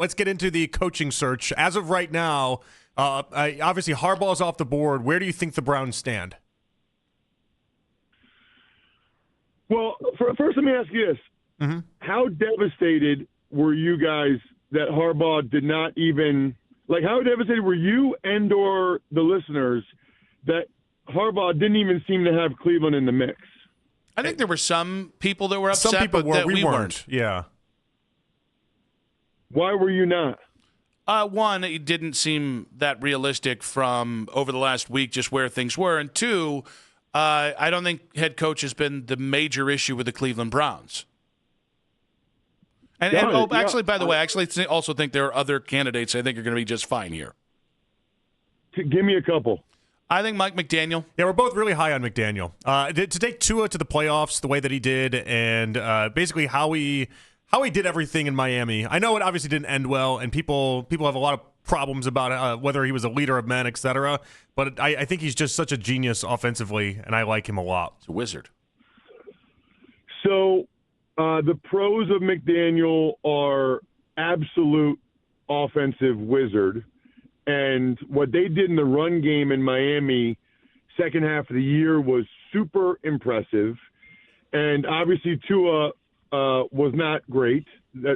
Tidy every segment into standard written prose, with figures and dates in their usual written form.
Let's get into the coaching search. As of right now, obviously Harbaugh's off the board. Where do you think the Browns stand? Well, first let me ask you this. Mm-hmm. How devastated were you guys that Harbaugh did not even – like how devastated were you and or the listeners that Harbaugh didn't even seem to have Cleveland in the mix? I think there were some people that were upset, some people but were, that we weren't. Yeah. Why were you not? One, it didn't seem that realistic from over the last week, just where things were. And two, I don't think head coach has been the major issue with the Cleveland Browns. And actually, by the way, I actually also think there are other candidates I think are going to be just fine here. Give me a couple. I think Mike McDaniel. Yeah, we're both really high on McDaniel. To take Tua to the playoffs the way that he did, and basically how he did everything in Miami. I know it obviously didn't end well, and people have a lot of problems about whether he was a leader of men, etc. But I think he's just such a genius offensively, and I like him a lot. He's a wizard. So the pros of McDaniel are absolute offensive wizard. And what they did in the run game in Miami second half of the year was super impressive. And obviously Tua was not great,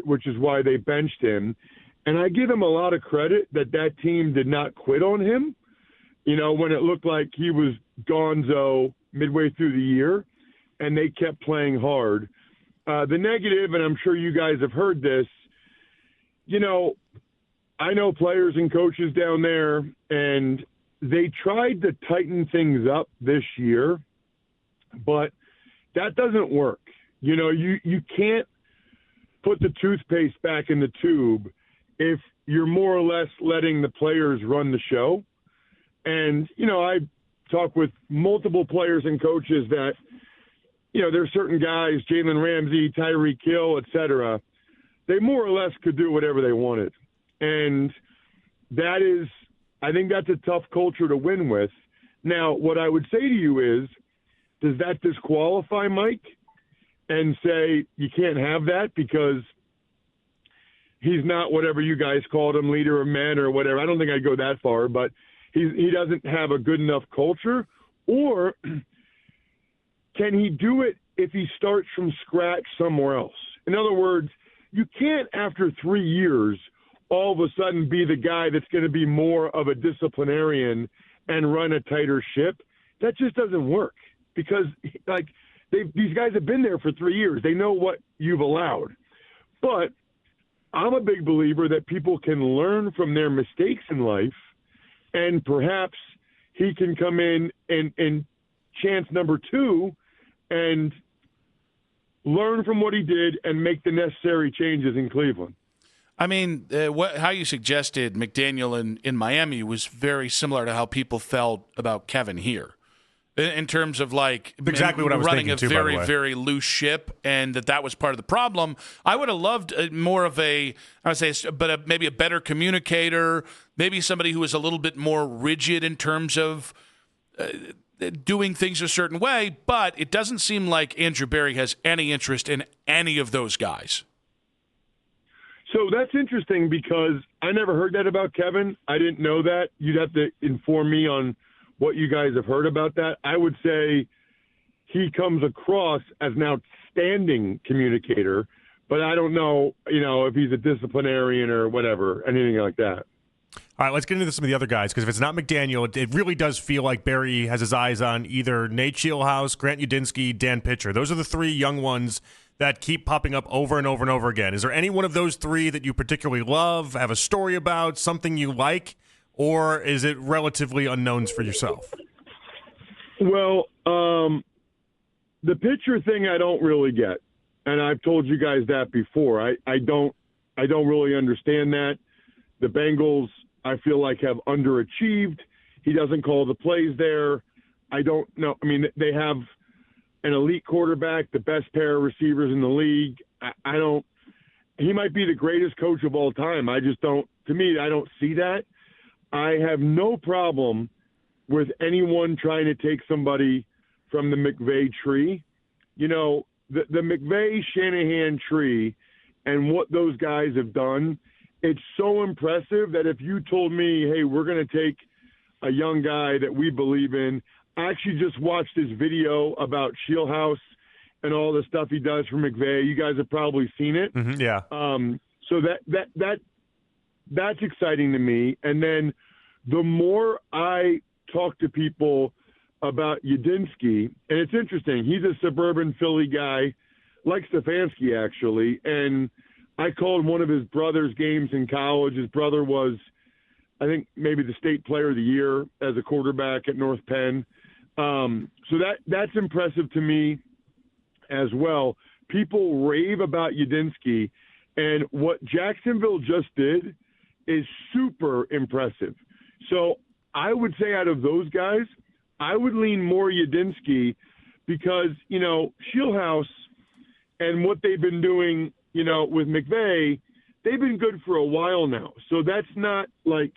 which is why they benched him. And I give him a lot of credit that team did not quit on him, when it looked like he was gonzo midway through the year, and they kept playing hard. The negative, and I'm sure you guys have heard this, I know players and coaches down there, and they tried to tighten things up this year, but that doesn't work. You can't put the toothpaste back in the tube if you're more or less letting the players run the show. And, I talk with multiple players and coaches that, there's certain guys, Jalen Ramsey, Tyreek Hill, et cetera, they more or less could do whatever they wanted. And I think that's a tough culture to win with. Now, what I would say to you is, does that disqualify Mike and say you can't have that because he's not whatever you guys called him, leader of men or whatever? I don't think I'd go that far, but he doesn't have a good enough culture. Or can he do it if he starts from scratch somewhere else? In other words, you can't, after 3 years, all of a sudden be the guy that's going to be more of a disciplinarian and run a tighter ship. That just doesn't work because, these guys have been there for 3 years. They know what you've allowed. But I'm a big believer that people can learn from their mistakes in life, and perhaps he can come in and chance number 2 and learn from what he did and make the necessary changes in Cleveland. I mean, how you suggested McDaniel in Miami was very similar to how people felt about Kevin here, in terms of exactly what I was running thinking too, very, by the way. very loose ship, and that was part of the problem. I would have loved more of maybe a better communicator, maybe somebody who was a little bit more rigid in terms of doing things a certain way. But it doesn't seem like Andrew Berry has any interest in any of those guys. So that's interesting because I never heard that about Kevin. I didn't know that. You'd have to inform me on what you guys have heard about that. I would say he comes across as an outstanding communicator, but I don't know, if he's a disciplinarian or whatever, anything like that. All right, let's get into some of the other guys, because if it's not McDaniel, it really does feel like Barry has his eyes on either Nate Scheelhaase, Grant Udinski, Dan Pitcher. Those are the 3 young ones that keep popping up over and over and over again. Is there any one of those 3 that you particularly love, have a story about, something you like, or is it relatively unknowns for yourself? Well, the pitcher thing I don't really get, and I've told you guys that before. I don't really understand that. The Bengals, I feel like, have underachieved. He doesn't call the plays there. I don't know. I mean, they have an elite quarterback, the best pair of receivers in the league. He might be the greatest coach of all time. I don't see that. I have no problem with anyone trying to take somebody from the McVay tree. The McVay-Shanahan tree and what those guys have done it's so impressive that if you told me, hey, we're going to take a young guy that we believe in, I actually just watched his video about Shieldhouse and all the stuff he does for McVay. You guys have probably seen it. Mm-hmm, yeah. So that's exciting to me. And then the more I talk to people about Udinski, and it's interesting, he's a suburban Philly guy, like Stefanski actually, and I called one of his brother's games in college. His brother was, I think, maybe the state player of the year as a quarterback at North Penn. So that's impressive to me as well. People rave about Udinski, and what Jacksonville just did is super impressive. So I would say out of those guys, I would lean more Udinski because, Shieldhouse and what they've been doing, with McVay, they've been good for a while now. So that's not like,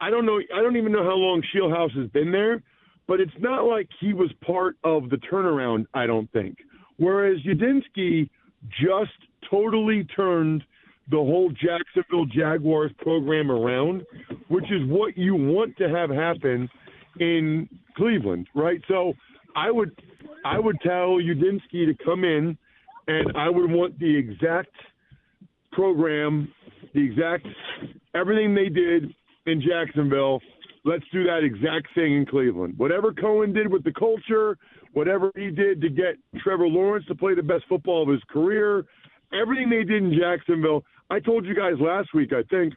I don't even know how long Shieldhouse has been there, but it's not like he was part of the turnaround, I don't think. Whereas Udinski just totally turned the whole Jacksonville Jaguars program around, which is what you want to have happen in Cleveland, right? So I would tell Udinski to come in, and I would want the exact program, everything they did in Jacksonville, let's do that exact thing in Cleveland. Whatever Cohen did with the culture, whatever he did to get Trevor Lawrence to play the best football of his career, everything they did in Jacksonville. I told you guys last week, I think,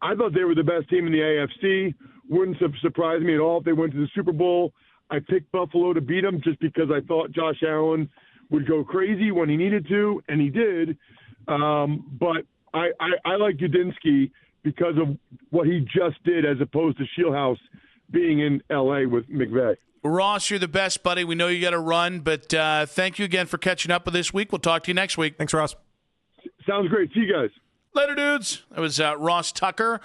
I thought they were the best team in the AFC. Wouldn't surprise me at all if they went to the Super Bowl. I picked Buffalo to beat them just because I thought Josh Allen would go crazy when he needed to, and he did. But I like Udinski because of what he just did as opposed to Shieldhouse being in L.A. with McVay. Ross, you're the best, buddy. We know you got to run, but thank you again for catching up with this week. We'll talk to you next week. Thanks, Ross. Sounds great. See you guys. Later, dudes. That was Ross Tucker.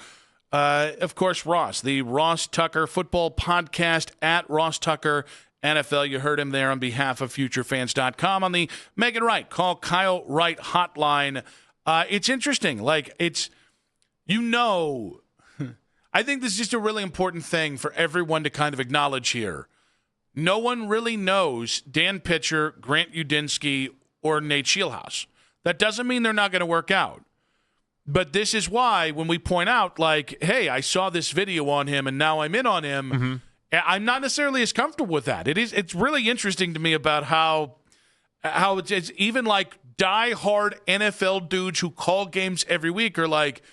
Of course, Ross, the Ross Tucker Football Podcast at Ross Tucker NFL. You heard him there on behalf of FutureFans.com on the Megan Wright. Call Kyle Wright hotline. It's interesting. I think this is just a really important thing for everyone to kind of acknowledge here. No one really knows Dan Pitcher, Grant Udinski, or Nate Shieldhouse. That doesn't mean they're not going to work out. But this is why when we point out, hey, I saw this video on him and now I'm in on him, mm-hmm. I'm not necessarily as comfortable with that. It's really interesting to me about how it's even like die-hard NFL dudes who call games every week are like,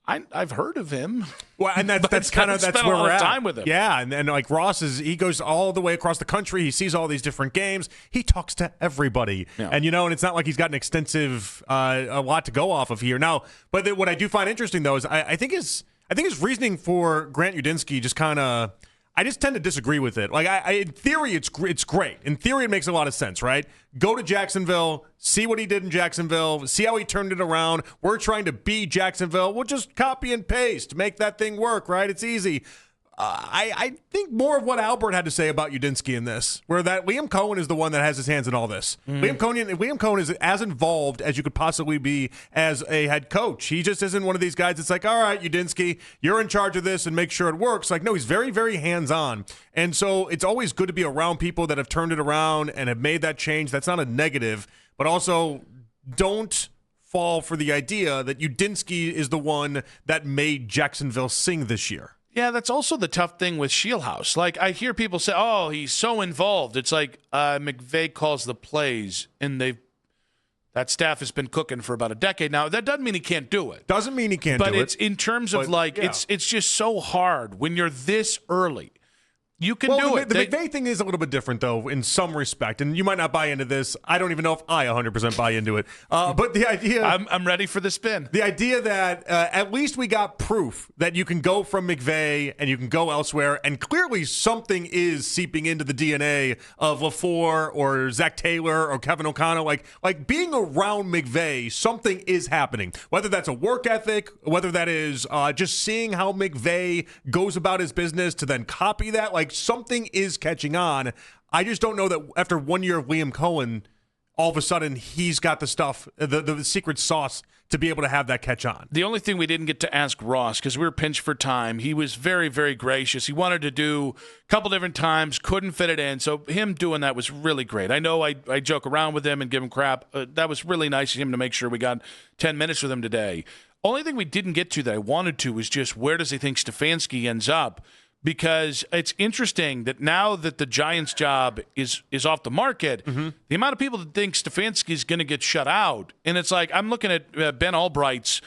I've heard of him. Well, and that's where we're at. Time with him. Yeah, and like Ross he goes all the way across the country. He sees all these different games. He talks to everybody, yeah. And and it's not like he's got an extensive a lot to go off of here now. But what I do find interesting though is I think his reasoning for Grant Udinski just kind of. I just tend to disagree with it. In theory, it's great. In theory, it makes a lot of sense, right? Go to Jacksonville, see what he did in Jacksonville, see how he turned it around. We're trying to be Jacksonville. We'll just copy and paste, make that thing work, right? It's easy. I think more of what Albert had to say about Udinski in this, where that Liam Cohen is the one that has his hands in all this. Mm. Liam Cohen is as involved as you could possibly be as a head coach. He just isn't one of these guys that's like, all right, Udinski, you're in charge of this and make sure it works. No, he's very, very hands-on. And so it's always good to be around people that have turned it around and have made that change. That's not a negative, but also don't fall for the idea that Udinski is the one that made Jacksonville sing this year. Yeah, that's also the tough thing with Shieldhouse. I hear people say, oh, he's so involved. It's like McVay calls the plays, and that staff has been cooking for about a decade now. That doesn't mean he can't do it. Doesn't mean he can't do it. But it's in terms of it's just so hard when you're this early. You can do it. The McVay thing is a little bit different, though, in some respect. And you might not buy into this. I don't even know if I 100% buy into it. But the idea... I'm ready for the spin. The idea that at least we got proof that you can go from McVay and you can go elsewhere. And clearly something is seeping into the DNA of LaFleur or Zach Taylor or Kevin O'Connell. Like being around McVay, something is happening. Whether that's a work ethic, whether that is just seeing how McVay goes about his business to then copy that. Something is catching on. I just don't know that after 1 year of Liam Cohen, all of a sudden he's got the stuff, the secret sauce to be able to have that catch on. The only thing we didn't get to ask Ross, because we were pinched for time, he was very, very gracious. He wanted to do a couple different times, couldn't fit it in. So him doing that was really great. I know I joke around with him and give him crap. That was really nice of him to make sure we got 10 minutes with him today. Only thing we didn't get to that I wanted to was just where does he think Stefanski ends up? Because it's interesting that now that the Giants' job is off the market, the amount of people that think Stefanski is going to get shut out, and it's like I'm looking at Ben Albright's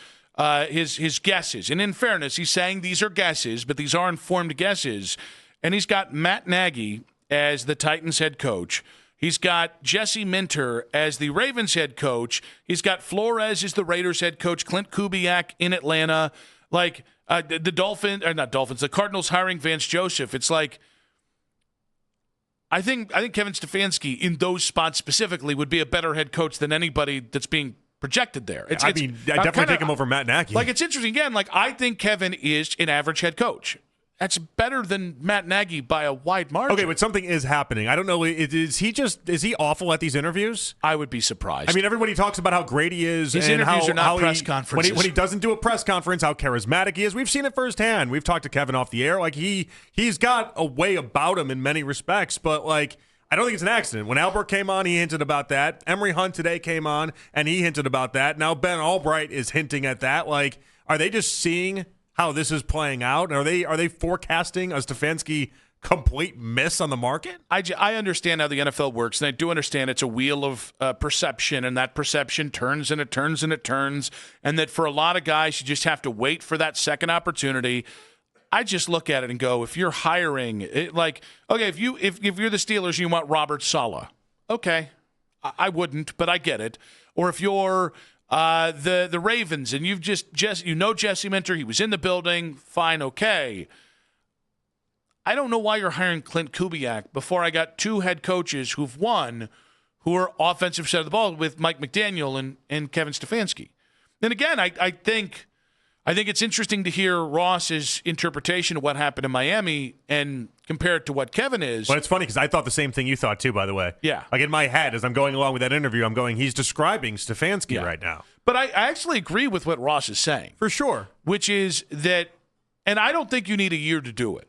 his guesses, and in fairness, he's saying these are guesses, but these are informed guesses, and he's got Matt Nagy as the Titans head coach. He's got Jesse Minter as the Ravens head coach. He's got Flores as the Raiders head coach. Clint Kubiak in Atlanta, like. The Cardinals hiring Vance Joseph. It's like I think Kevin Stefanski in those spots specifically would be a better head coach than anybody that's being projected there. I definitely take him over Matt Nagy. Like it's interesting again. Like I think Kevin is an average head coach. That's better than Matt Nagy by a wide margin. Okay, but something is happening. I don't know. Is he awful at these interviews? I would be surprised. I mean, everybody talks about how great he is. His and interviews how, are not how press conferences. When he doesn't do a press conference, how charismatic he is. We've seen it firsthand. We've talked to Kevin off the air. Like he's got a way about him in many respects, but like I don't think it's an accident. When Albert came on, he hinted about that. Emory Hunt today came on, and he hinted about that. Now Ben Albright is hinting at that. Like, are they just seeing how this is playing out? Are they forecasting a Stefanski complete miss on the market? I understand how the NFL works, and I do understand it's a wheel of perception, and that perception turns and it turns and it turns, and that for a lot of guys, you just have to wait for that second opportunity. I just look at it and go, if you're hiring, if you're the Steelers and you want Robert Saleh, okay, I wouldn't, but I get it. Or if you're the Ravens, and you've just Jesse Minter, he was in the building, fine, okay. I don't know why you're hiring Clint Kubiak before I got two head coaches who've won, who are offensive side of the ball with Mike McDaniel and Kevin Stefanski. And again, I think it's interesting to hear Ross's interpretation of what happened in Miami and compare it to what Kevin is. But it's funny because I thought the same thing you thought too, by the way. Yeah. Like in my head, as I'm going along with that interview, I'm going, he's describing Stefanski right now. But I actually agree with what Ross is saying. For sure. Which is that, and I don't think you need a year to do it.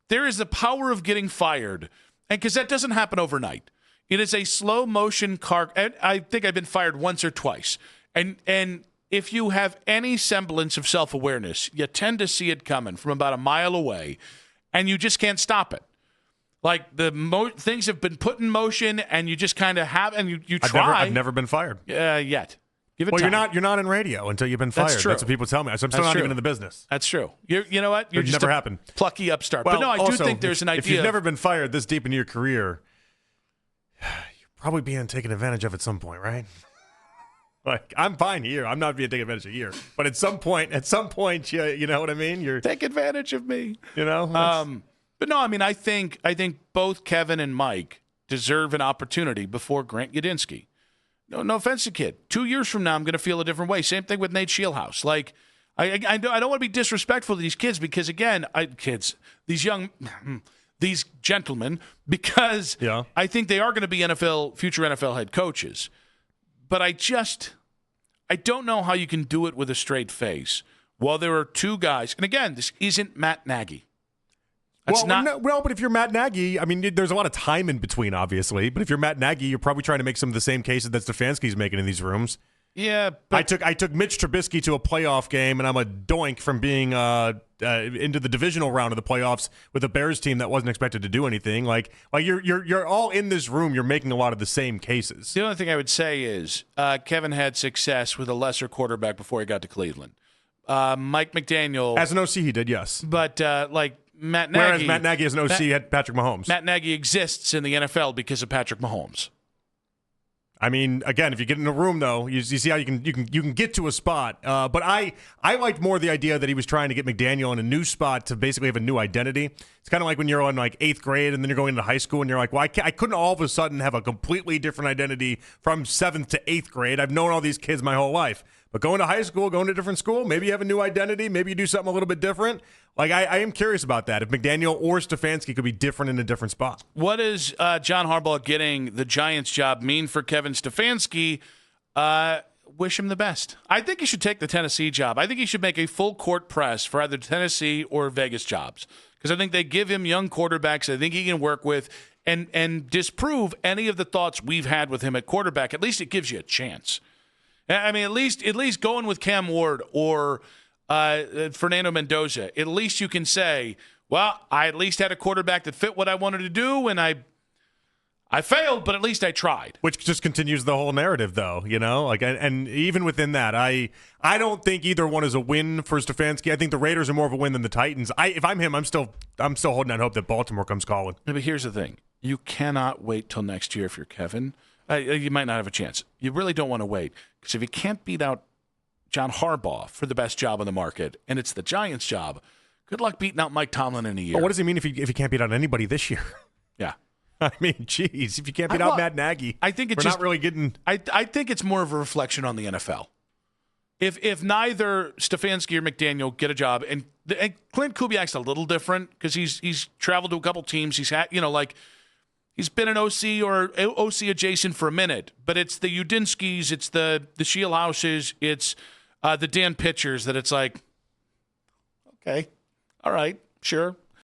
There is the power of getting fired, and because that doesn't happen overnight. It is a slow motion car. And I think I've been fired once or twice. And if you have any semblance of self-awareness, you tend to see it coming from about a mile away, and you just can't stop it. Like things have been put in motion, and you just kind of have, and you try. I've never been fired yet. Give it time. You're not in radio until you've been fired. That's true. That's what people tell me. So I'm still not even in the business. That's true. You know what? You're just never happened. Plucky upstart. Well, but no, I also, do think there's an idea. If you've never been fired this deep into your career, you're probably being taken advantage of at some point, right? Like, I'm fine here. I'm not being taken advantage of here. But at some point, you know what I mean? You're take advantage of me. You know? But no, I mean, I think both Kevin and Mike deserve an opportunity before Grant Udinski. No offense to kid. 2 years from now, I'm going to feel a different way. Same thing with Nate Shieldhouse. Like, I don't want to be disrespectful to these kids because, again, these gentlemen, because I think they are going to be future NFL head coaches. But I don't know how you can do it with a straight face. Well, there are two guys, and again, this isn't Matt Nagy. But if you're Matt Nagy, I mean, there's a lot of time in between, obviously. But if you're Matt Nagy, you're probably trying to make some of the same cases that Stefanski's making in these rooms. Yeah, but I took Mitch Trubisky to a playoff game, and I'm a doink from being into the divisional round of the playoffs with a Bears team that wasn't expected to do anything. Like you're all in this room. You're making a lot of the same cases. The only thing I would say is Kevin had success with a lesser quarterback before he got to Cleveland. Mike McDaniel, as an OC, he did, yes. But Matt Nagy, whereas Matt Nagy as an OC had Patrick Mahomes. Matt Nagy exists in the NFL because of Patrick Mahomes. I mean, again, if you get in a room, though, you see how you can get to a spot. But I liked more the idea that he was trying to get McDaniel in a new spot to basically have a new identity. It's kind of like when you're in like 8th grade and then you're going into high school and you're like, well, I couldn't all of a sudden have a completely different identity from 7th to 8th grade. I've known all these kids my whole life. But going to high school, going to a different school, maybe you have a new identity. Maybe you do something a little bit different. Like, I am curious about that. If McDaniel or Stefanski could be different in a different spot. What does John Harbaugh getting the Giants job mean for Kevin Stefanski? wish him the best. I think he should take the Tennessee job. I think he should make a full court press for either Tennessee or Vegas jobs because I think they give him young quarterbacks I think he can work with and disprove any of the thoughts we've had with him at quarterback. At least it gives you a chance. I mean, at least going with Cam Ward or Fernando Mendoza, at least you can say, well, I at least had a quarterback that fit what I wanted to do, and I failed, but at least I tried. Which just continues the whole narrative, though, like, and even within that, I don't think either one is a win for Stefanski. I think the Raiders are more of a win than the Titans. If I'm him, I'm still holding out hope that Baltimore comes calling. But here's the thing: you cannot wait till next year if you're Kevin. You might not have a chance. You really don't want to wait because if you can't beat out John Harbaugh for the best job on the market, and it's the Giants' job, good luck beating out Mike Tomlin in a year. Well, what does he mean if he can't beat out anybody this year? Yeah. I mean, geez, if you can't beat out Matt Nagy, I think it's we're not really getting. I think it's more of a reflection on the NFL. If neither Stefanski or McDaniel get a job, and Clint Kubiak's a little different because he's traveled to a couple teams. He's had he's been an OC or OC adjacent for a minute, but it's the Udinskis, it's the Shielhouses, it's the Dan Pitchers that it's like, okay, all right, sure.